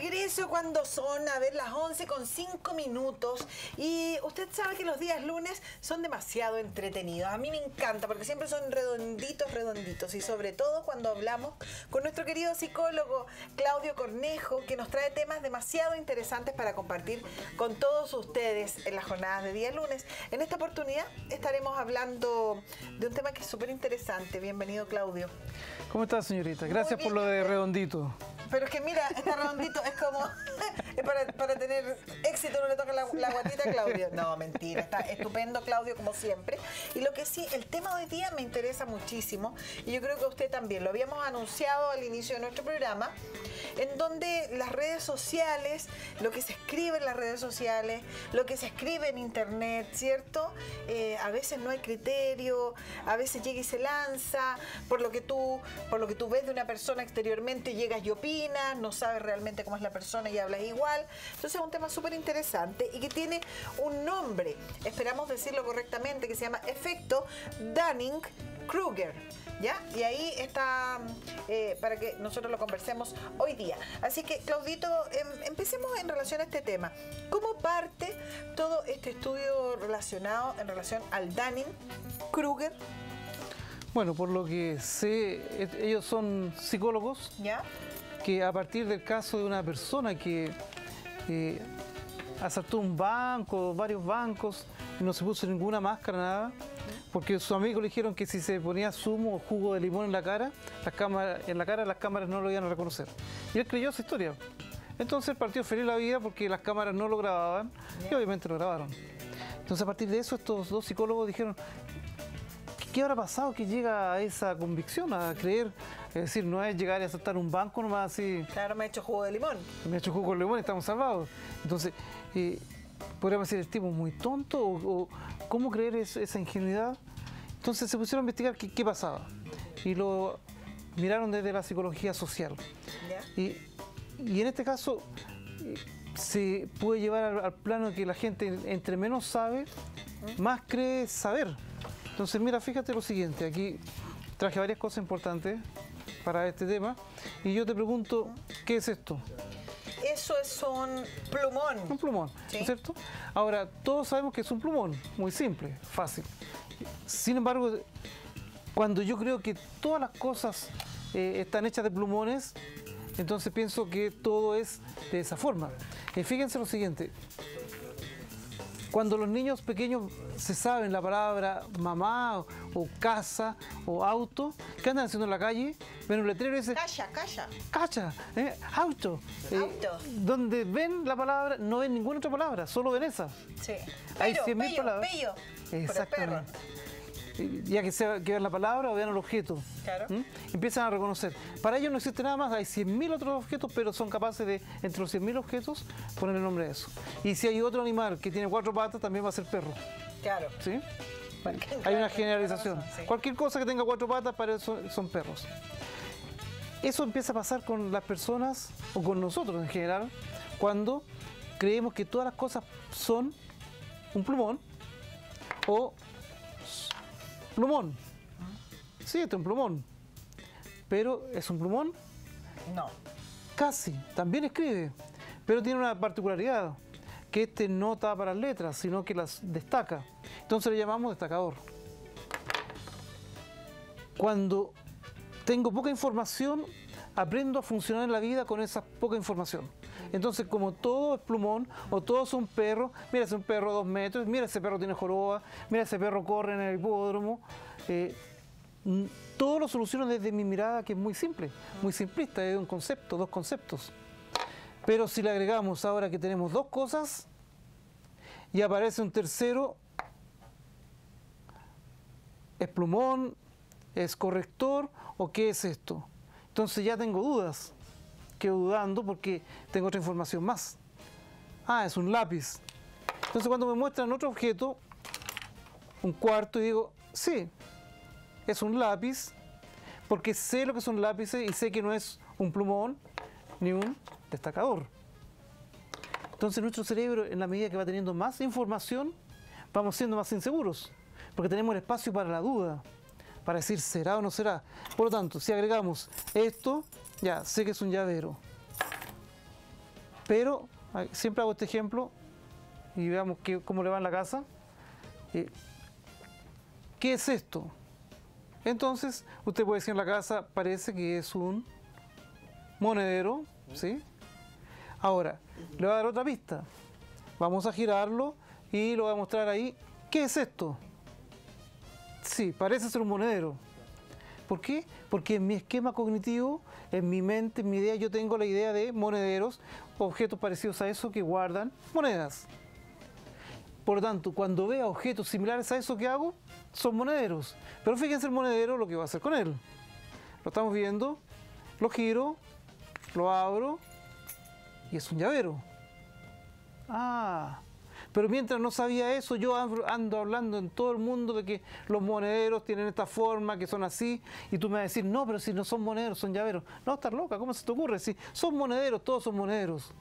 regreso cuando son, a ver, las 11:05. Y usted sabe que los días lunes son demasiado entretenidos. A mí me encanta porque siempre son redonditos, redonditos. Y sobre todo cuando hablamos con nuestro querido psicólogo Claudio Cornejo, que nos trae temas demasiado interesantes para compartir con todos ustedes en las jornadas de día lunes. En esta oportunidad estaremos hablando de un tema que es súper interesante. Bienvenido, Claudio. ¿Cómo estás, señorita? Gracias por lo de redondito. Pero es que mira, este redondito es como para tener éxito, no le toca la guatita a Claudio. No, mentira, está estupendo Claudio como siempre. Y lo que sí, el tema de hoy día me interesa muchísimo y yo creo que usted también. Lo habíamos anunciado al inicio de nuestro programa, en donde las redes sociales, lo que se escribe en las redes sociales, lo que se escribe en internet, ¿cierto? A veces no hay criterio, a veces llega y se lanza, por lo que tú ves de una persona exteriormente, llegas y opinas, no sabes realmente cómo es la persona y hablas igual. Entonces es un tema súper interesante y que tiene un nombre, esperamos decirlo correctamente, que se llama efecto Dunning-Kruger, ¿ya? Y ahí está para que nosotros lo conversemos hoy día. Así que, Claudito, empecemos en relación a este tema. ¿Cómo parte todo este estudio relacionado en relación al Dunning-Kruger? Bueno, por lo que sé, ellos son psicólogos, ¿ya?, que a partir del caso de una persona que asaltó un banco, varios bancos, y no se puso ninguna máscara, nada, porque sus amigos le dijeron que si se ponía zumo o jugo de limón en la cara, las cámaras no lo iban a reconocer. Y él creyó esa historia. Entonces él partió feliz la vida porque las cámaras no lo grababan, y obviamente lo grabaron. Entonces a partir de eso estos dos psicólogos dijeron: ¿qué habrá pasado que llega a esa convicción, a creer? Es decir, no es llegar y asaltar un banco nomás así. Claro, me he hecho jugo de limón. Me he hecho jugo de limón y estamos salvados. Entonces, podríamos decir, ¿el tipo es muy tonto? ¿O cómo creer esa ingenuidad? Entonces se pusieron a investigar qué pasaba. Y lo miraron desde la psicología social. Y en este caso se puede llevar al plano de que la gente, entre menos sabe, más cree saber. Entonces, mira, fíjate lo siguiente, aquí traje varias cosas importantes para este tema y yo te pregunto, ¿qué es esto? Eso es un plumón. Un plumón, ¿sí?, ¿no es cierto? Ahora, todos sabemos que es un plumón, muy simple, fácil. Sin embargo, cuando yo creo que todas las cosas están hechas de plumones, entonces pienso que todo es de esa forma. Fíjense lo siguiente. Cuando los niños pequeños se saben la palabra mamá o casa o auto, ¿qué andan haciendo en la calle? Ven un letrero y dicen: Calla, calla. Calla, auto. Auto. Donde ven la palabra, no ven ninguna otra palabra, solo ven esa. Sí. Hay 100.000 palabras. Bello. Exactamente. Ya que vean la palabra o vean el objeto. Claro. Empiezan a reconocer. Para ellos no existe nada más, hay 100.000 otros objetos, pero son capaces de, entre los 100.000 objetos, poner el nombre de eso. Y si hay otro animal que tiene 4 patas, también va a ser perro. Claro. ¿Sí? Hay una generalización. Sí. Cualquier cosa que tenga 4 patas, para eso son perros. Eso empieza a pasar con las personas, o con nosotros en general, cuando creemos que todas las cosas son un plumón o plumón. Sí, este es un plumón. Pero ¿es un plumón? No. Casi. También escribe. Pero tiene una particularidad, que este no tapa las letras, sino que las destaca. Entonces le llamamos destacador. Cuando tengo poca información, aprendo a funcionar en la vida con esa poca información. Entonces, como todo es plumón, o todos son perros, mira, es un perro de 2 metros, mira, ese perro tiene joroba, mira, ese perro corre en el hipódromo, todo lo soluciono desde mi mirada, que es muy simple, muy simplista, es un concepto, 2 conceptos. Pero si le agregamos ahora que tenemos 2 cosas, y aparece un tercero, ¿es plumón? ¿Es corrector? ¿O qué es esto? Entonces ya tengo dudas. Quedo dudando porque tengo otra información más. Ah, es un lápiz. Entonces cuando me muestran otro objeto, un cuarto, y digo, sí, es un lápiz, porque sé lo que son lápices y sé que no es un plumón ni un destacador. Entonces nuestro cerebro, en la medida que va teniendo más información, vamos siendo más inseguros, porque tenemos el espacio para la duda, para decir será o no será. Por lo tanto, si agregamos esto, ya sé que es un llavero. Pero siempre hago este ejemplo y veamos cómo le va en la casa. ¿Qué es esto? Entonces, usted puede decir en la casa, parece que es un monedero, ¿sí? Ahora, le voy a dar otra pista. Vamos a girarlo y lo voy a mostrar ahí. ¿Qué es esto? Sí, parece ser un monedero. ¿Por qué? Porque en mi esquema cognitivo, en mi mente, en mi idea, yo tengo la idea de monederos, objetos parecidos a eso que guardan monedas. Por lo tanto, cuando vea objetos similares a eso que hago, son monederos. Pero fíjense el monedero, lo que voy a hacer con él. Lo estamos viendo, lo giro, lo abro y es un llavero. Ah, pero mientras no sabía eso, yo ando hablando en todo el mundo de que los monederos tienen esta forma, que son así, y tú me vas a decir, no, pero si no son monederos, son llaveros. No, estás loca, ¿cómo se te ocurre? Si son monederos, todos son monederos.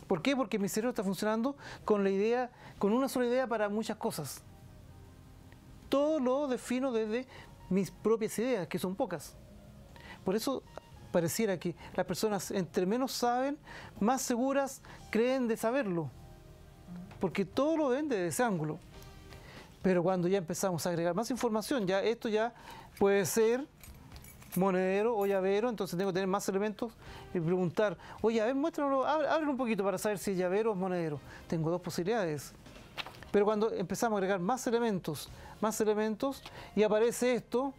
¿Por qué? Porque mi cerebro está funcionando con la idea, con una sola idea para muchas cosas. Todo lo defino desde mis propias ideas, que son pocas. Por eso pareciera que las personas, entre menos saben, más seguras creen de saberlo. Porque todo lo ven desde ese ángulo. Pero cuando ya empezamos a agregar más información, ya esto ya puede ser monedero o llavero, entonces tengo que tener más elementos y preguntar, oye, a ver, muéstramelo, ábrelo un poquito para saber si es llavero o monedero. Tengo dos posibilidades. Pero cuando empezamos a agregar más elementos, y aparece esto,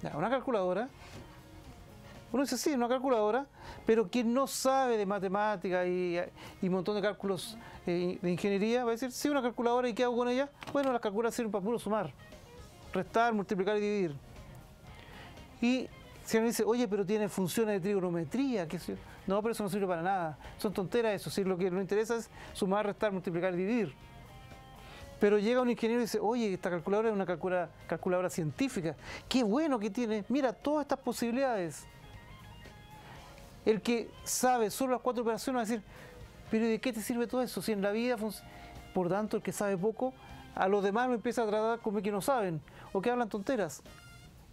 ya, una calculadora. Uno dice, sí, una calculadora, pero quien no sabe de matemática y un montón de cálculos de ingeniería va a decir, sí, una calculadora, ¿y qué hago con ella? Bueno, las calculadoras sirven para puro sumar, restar, multiplicar y dividir. Y si alguien dice, oye, pero tiene funciones de trigonometría, ¿qué sé yo? No, pero eso no sirve para nada. Son tonteras eso, si lo que nos interesa es sumar, restar, multiplicar y dividir. Pero llega un ingeniero y dice, oye, esta calculadora es una calculadora científica. Qué bueno que tiene, mira, todas estas posibilidades. El que sabe solo las 4 operaciones va a decir, pero ¿de qué te sirve todo eso? Si en la vida funciona. Por tanto, el que sabe poco, a los demás lo empieza a tratar como que no saben, o que hablan tonteras.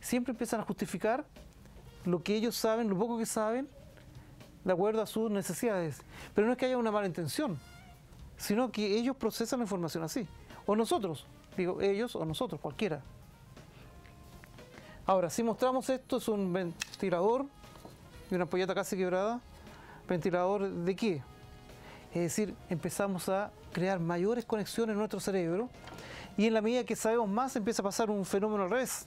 Siempre empiezan a justificar lo que ellos saben, lo poco que saben, de acuerdo a sus necesidades. Pero no es que haya una mala intención, sino que ellos procesan la información así. O nosotros, digo ellos o nosotros, cualquiera. Ahora, si mostramos esto, es un ventilador y una ampolleta casi quebrada. ¿Ventilador de qué? Es decir, empezamos a crear mayores conexiones en nuestro cerebro y en la medida que sabemos más empieza a pasar un fenómeno al revés.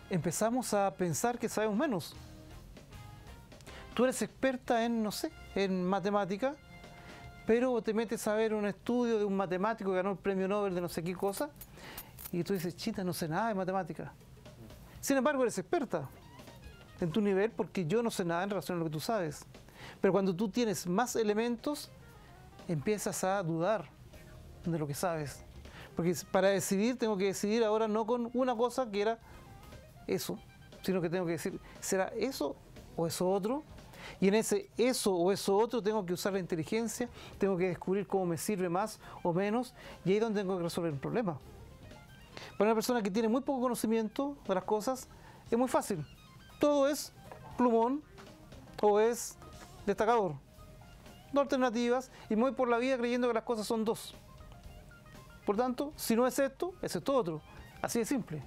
Empezamos a pensar que sabemos menos. Tú eres experta en, no sé, en matemática, pero te metes a ver un estudio de un matemático que ganó el premio Nobel de no sé qué cosa y tú dices, chita, no sé nada de matemática. Sin embargo, eres experta en tu nivel porque yo no sé nada en relación a lo que tú sabes. Pero cuando tú tienes más elementos, empiezas a dudar de lo que sabes. Porque para decidir, tengo que decidir ahora no con una cosa que era eso, sino que tengo que decir, ¿será eso o eso otro? Y en ese eso o eso otro tengo que usar la inteligencia, tengo que descubrir cómo me sirve más o menos, y ahí es donde tengo que resolver el problema. Para una persona que tiene muy poco conocimiento de las cosas, es muy fácil. Todo es plumón o es destacador. Dos alternativas y me voy por la vida creyendo que las cosas son dos. Por tanto, si no es esto, es esto otro. Así de simple.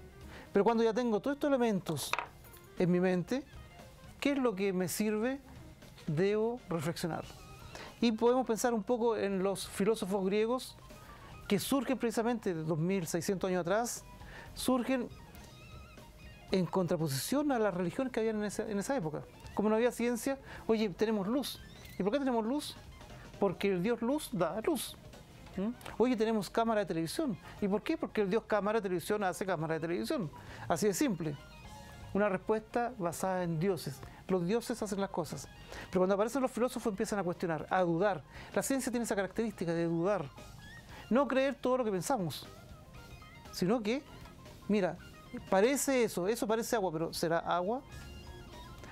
Pero cuando ya tengo todos estos elementos en mi mente, ¿qué es lo que me sirve? Debo reflexionar. Y podemos pensar un poco en los filósofos griegos que surgen precisamente de 2600 años atrás, surgen en contraposición a las religiones que habían en esa época. Como no había ciencia, oye, tenemos luz. ¿Y por qué tenemos luz? Porque el Dios luz da luz. Oye, tenemos cámara de televisión. ¿Y por qué? Porque el Dios cámara de televisión hace cámara de televisión. Así de simple. Una respuesta basada en dioses. Los dioses hacen las cosas. Pero cuando aparecen los filósofos empiezan a cuestionar, a dudar. La ciencia tiene esa característica de dudar. No creer todo lo que pensamos, sino que, mira, parece eso parece agua, pero ¿será agua?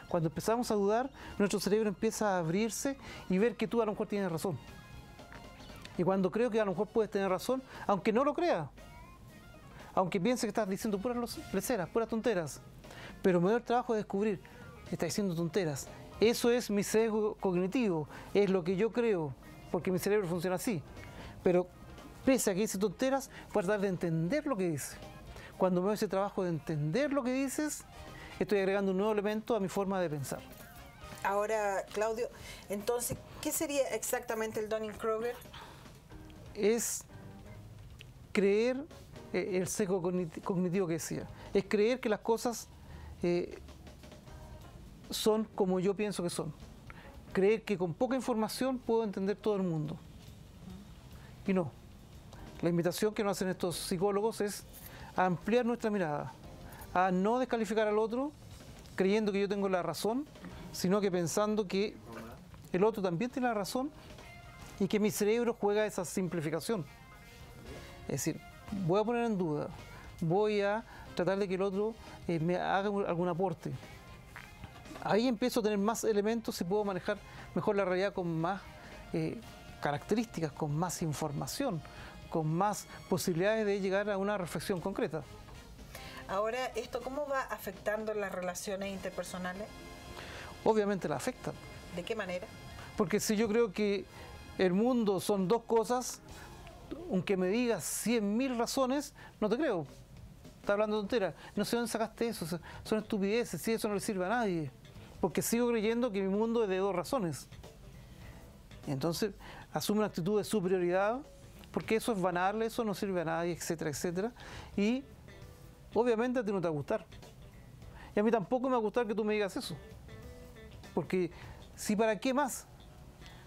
Cuando empezamos a dudar, nuestro cerebro empieza a abrirse y ver que tú a lo mejor tienes razón. Y cuando creo que a lo mejor puedes tener razón, aunque no lo crea, aunque piense que estás diciendo puras leceras, puras tonteras, pero me doy el trabajo de descubrir que estás diciendo tonteras Eso es mi sesgo cognitivo, es lo que yo creo, porque mi cerebro funciona así. Pero pese a que dice tonteras, voy a tratar de entender lo que dice. Cuando me doy ese trabajo de entender lo que dices, estoy agregando un nuevo elemento a mi forma de pensar. Ahora, Claudio, entonces, ¿qué sería exactamente el Dunning-Kruger? Es creer el sesgo cognitivo que decía. Es creer que las cosas son como yo pienso que son. Creer que con poca información puedo entender todo el mundo. Y no. La invitación que nos hacen estos psicólogos es a ampliar nuestra mirada, a no descalificar al otro creyendo que yo tengo la razón, sino que pensando que el otro también tiene la razón y que mi cerebro juega esa simplificación. Es decir, voy a poner en duda, voy a tratar de que el otro me haga algún aporte. Ahí empiezo a tener más elementos y puedo manejar mejor la realidad con más características, con más información, con más posibilidades de llegar a una reflexión concreta. Ahora, ¿esto cómo va afectando las relaciones interpersonales? Obviamente la afecta. ¿De qué manera? Porque si yo creo que el mundo son dos cosas, aunque me digas 100.000 razones, no te creo. Estás hablando de tonteras. No sé dónde sacaste eso, son estupideces, si eso no le sirve a nadie. Porque sigo creyendo que mi mundo es de dos razones. Y entonces asume una actitud de superioridad, porque eso es banal, eso no sirve a nadie, etcétera, etcétera. Y obviamente a ti no te va a gustar. Y a mí tampoco me va a gustar que tú me digas eso. Porque si para qué más.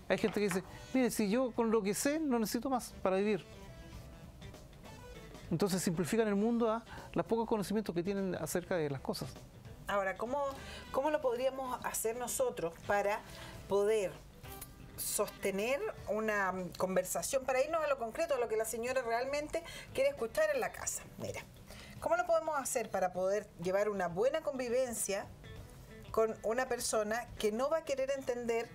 Hay gente que dice, mire, si yo con lo que sé no necesito más para vivir. Entonces simplifican el mundo a los pocos conocimientos que tienen acerca de las cosas. Ahora, ¿cómo lo podríamos hacer nosotros para poder sostener una conversación, para irnos a lo concreto, a lo que la señora realmente quiere escuchar en la casa? Mira, ¿cómo lo podemos hacer para poder llevar una buena convivencia con una persona que no va a querer entender,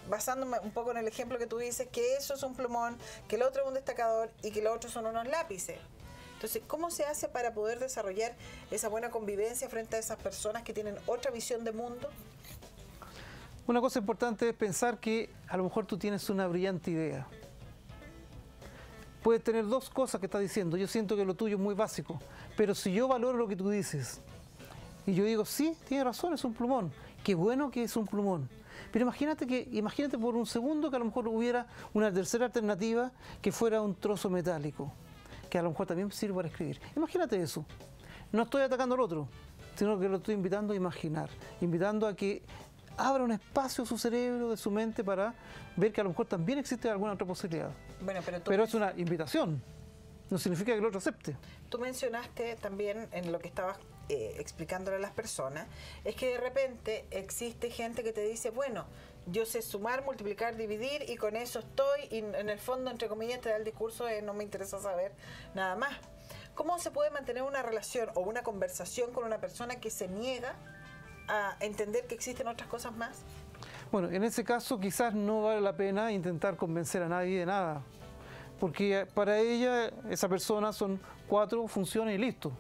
basándome un poco en el ejemplo que tú dices, que eso es un plumón, que el otro es un destacador y que los otros son unos lápices? Entonces, ¿cómo se hace para poder desarrollar esa buena convivencia frente a esas personas que tienen otra visión de mundo? Una cosa importante es pensar que a lo mejor tú tienes una brillante idea. Puedes tener dos cosas que estás diciendo. Yo siento que lo tuyo es muy básico, pero si yo valoro lo que tú dices y yo digo, sí, tienes razón, es un plumón, qué bueno que es un plumón. Pero imagínate por un segundo que a lo mejor hubiera una tercera alternativa que fuera un trozo metálico, que a lo mejor también sirve para escribir. Imagínate eso. No estoy atacando al otro, sino que lo estoy invitando a imaginar, invitando a que abra un espacio a su cerebro, de su mente, para ver que a lo mejor también existe alguna otra posibilidad. Bueno, pero es una invitación, no significa que el otro acepte. Tú mencionaste también en lo que estabas explicándole a las personas, es que de repente existe gente que te dice, bueno, yo sé sumar, multiplicar, dividir y con eso estoy, y en el fondo, entre comillas, te da el discurso de no me interesa saber nada más. ¿Cómo se puede mantener una relación o una conversación con una persona que se niega a entender que existen otras cosas más? Bueno, en ese caso quizás no vale la pena intentar convencer a nadie de nada, porque para ella, esa persona, son 4 funciones y listo.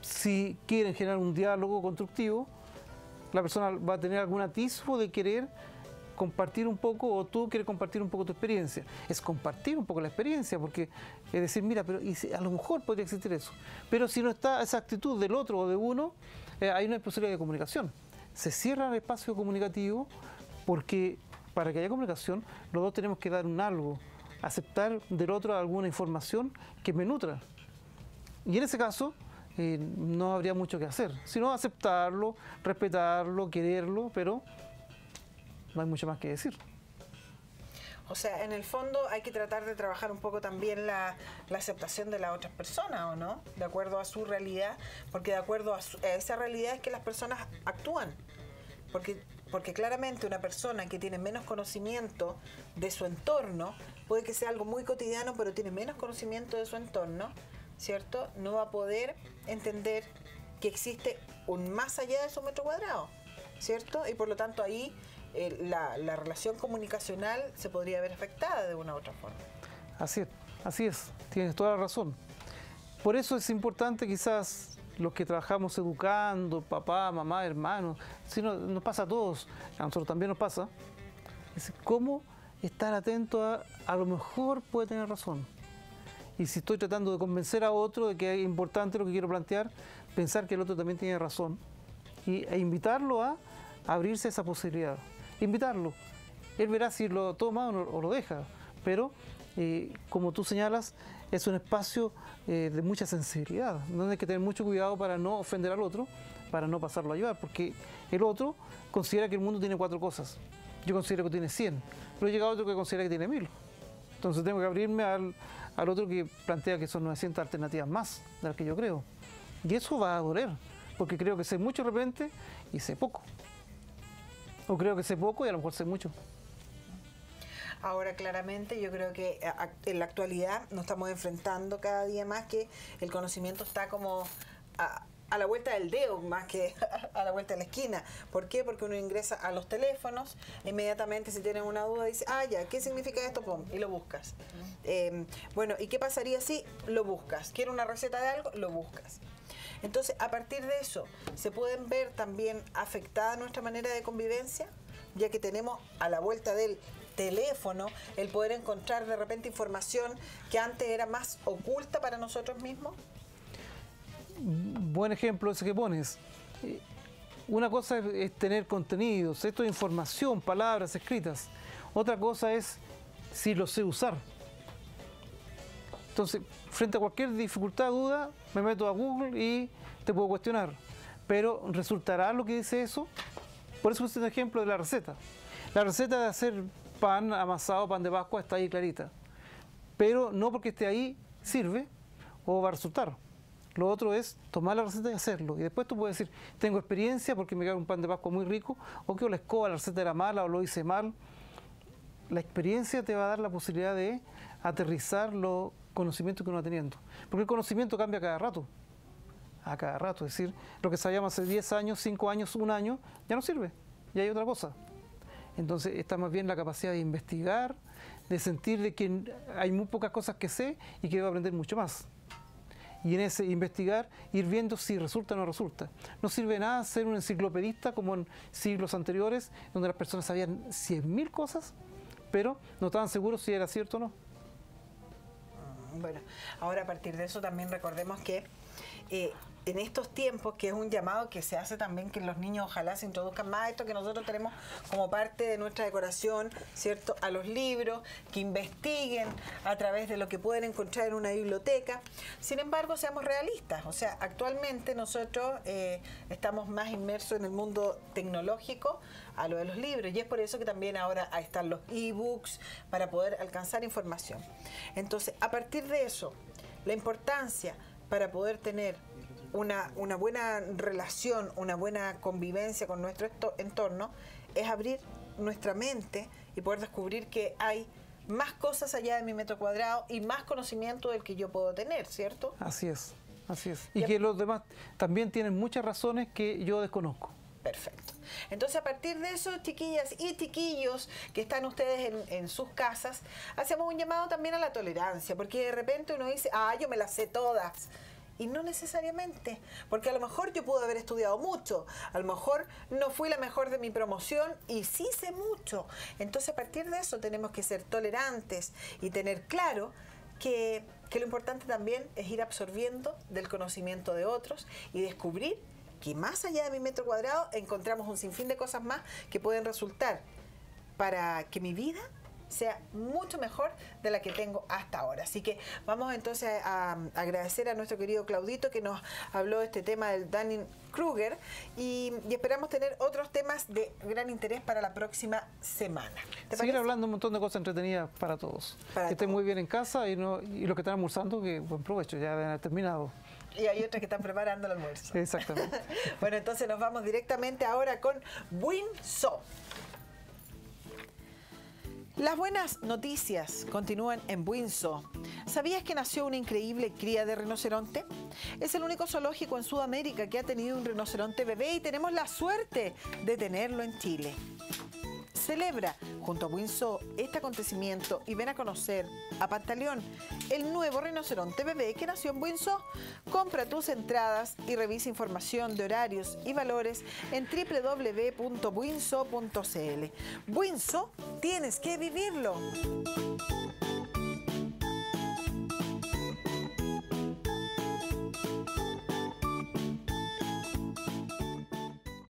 Si quieren generar un diálogo constructivo, la persona va a tener algún atisbo de querer compartir un poco, o tú quieres compartir un poco tu experiencia. Es compartir un poco la experiencia, porque es decir, mira, pero a lo mejor podría existir eso. Pero si no está esa actitud del otro o de uno, ahí no hay posibilidad de comunicación. Se cierra el espacio comunicativo, porque para que haya comunicación, los dos tenemos que dar un algo, aceptar del otro alguna información que me nutra. Y en ese caso, no habría mucho que hacer, sino aceptarlo, respetarlo, quererlo, pero no hay mucho más que decir. O sea, en el fondo hay que tratar de trabajar un poco también la aceptación de las otras personas, ¿o no? De acuerdo a su realidad, porque de acuerdo a esa realidad es que las personas actúan. Porque claramente una persona que tiene menos conocimiento de su entorno, puede que sea algo muy cotidiano, pero tiene menos conocimiento de su entorno, ¿cierto? No va a poder entender que existe un más allá de su metro cuadrado, ¿cierto? Y por lo tanto ahí la relación comunicacional se podría ver afectada de una u otra forma. Así es, tienes toda la razón. Por eso es importante quizás los que trabajamos educando, papá, mamá, hermanos, si nos pasa a todos, a nosotros también nos pasa, es cómo estar atento a lo mejor puede tener razón. Y si estoy tratando de convencer a otro de que es importante lo que quiero plantear, pensar que el otro también tiene razón e invitarlo a abrirse a esa posibilidad. Invitarlo. Él verá si lo toma o lo deja, pero como tú señalas, es un espacio de mucha sensibilidad, donde hay que tener mucho cuidado para no ofender al otro, para no pasarlo a llevar, porque el otro considera que el mundo tiene 4 cosas. Yo considero que tiene 100, pero llega otro que considera que tiene 1000. Entonces tengo que abrirme al otro que plantea que son 900 alternativas más de las que yo creo. Y eso va a doler, porque creo que sé mucho de repente y sé poco. O creo que sé poco y a lo mejor sé mucho. Ahora, claramente, yo creo que en la actualidad nos estamos enfrentando cada día más que el conocimiento está como a la vuelta del dedo, más que a la vuelta de la esquina. ¿Por qué? Porque uno ingresa a los teléfonos, inmediatamente si tienen una duda dice, ya, ¿qué significa esto? Pum, y lo buscas. Bueno, ¿y qué pasaría si lo buscas? ¿Quiero una receta de algo? Lo buscas. Entonces, a partir de eso, ¿se pueden ver también afectada nuestra manera de convivencia? Ya que tenemos a la vuelta del teléfono el poder encontrar de repente información que antes era más oculta para nosotros mismos. Buen ejemplo ese que pones. Una cosa es tener contenidos, esto es información, palabras escritas. Otra cosa es si lo sé usar. Entonces, frente a cualquier dificultad, duda, me meto a Google y te puedo cuestionar. Pero ¿resultará lo que dice eso? Por eso es un ejemplo de la receta. La receta de hacer pan amasado, pan de Pascua, está ahí clarita. Pero no porque esté ahí sirve o va a resultar. Lo otro es tomar la receta y hacerlo. Y después tú puedes decir, tengo experiencia porque me queda un pan de Pascua muy rico, o que la escoba, la receta era mala o lo hice mal. La experiencia te va a dar la posibilidad de aterrizar los conocimientos que uno va teniendo. Porque el conocimiento cambia cada rato. A cada rato. Es decir, lo que sabíamos hace 10 años, 5 años, 1 año, ya no sirve. Ya hay otra cosa. Entonces está más bien la capacidad de investigar, de sentir de que hay muy pocas cosas que sé y que debo aprender mucho más. Y en ese investigar, ir viendo si resulta o no resulta. No sirve de nada ser un enciclopedista como en siglos anteriores, donde las personas sabían 100.000 cosas, pero no estaban seguros si era cierto o no. Bueno, ahora a partir de eso también recordemos que en estos tiempos, que es un llamado que se hace también que los niños ojalá se introduzcan más a esto que nosotros tenemos como parte de nuestra decoración, ¿cierto? A los libros, que investiguen a través de lo que pueden encontrar en una biblioteca. Sin embargo, seamos realistas, o sea, actualmente nosotros estamos más inmersos en el mundo tecnológico a lo de los libros, y es por eso que también ahora están los ebooks para poder alcanzar información. Entonces, a partir de eso, la importancia para poder tener una buena relación, una buena convivencia con nuestro entorno, es abrir nuestra mente y poder descubrir que hay más cosas allá de mi metro cuadrado y más conocimiento del que yo puedo tener, ¿cierto? Así es, así es. Y que los demás también tienen muchas razones que yo desconozco. Perfecto. Entonces, a partir de eso, chiquillas y chiquillos que están ustedes en sus casas, hacemos un llamado también a la tolerancia, porque de repente uno dice, yo me las sé todas. Y no necesariamente, porque a lo mejor yo pude haber estudiado mucho, a lo mejor no fui la mejor de mi promoción y sí sé mucho. Entonces, a partir de eso tenemos que ser tolerantes y tener claro que lo importante también es ir absorbiendo del conocimiento de otros y descubrir que más allá de mi metro cuadrado encontramos un sinfín de cosas más que pueden resultar para que mi vida sea mucho mejor de la que tengo hasta ahora. Así que vamos entonces a agradecer a nuestro querido Claudito que nos habló de este tema del Dunning-Kruger y esperamos tener otros temas de gran interés para la próxima semana. Seguir hablando un montón de cosas entretenidas para todos. Que estén muy bien en casa y los que están almorzando, que buen provecho, ya deben haber terminado. Y hay otros que están preparando el almuerzo. Exactamente. Bueno, entonces nos vamos directamente ahora con Winso. Las buenas noticias continúan en Winso. ¿Sabías que nació una increíble cría de rinoceronte? Es el único zoológico en Sudamérica que ha tenido un rinoceronte bebé y tenemos la suerte de tenerlo en Chile. Celebra junto a Winso este acontecimiento y ven a conocer a Pantaleón, el nuevo rinoceronte bebé que nació en Winso. Compra tus entradas y revisa información de horarios y valores en www.winso.cl. Winso, tienes que vivirlo.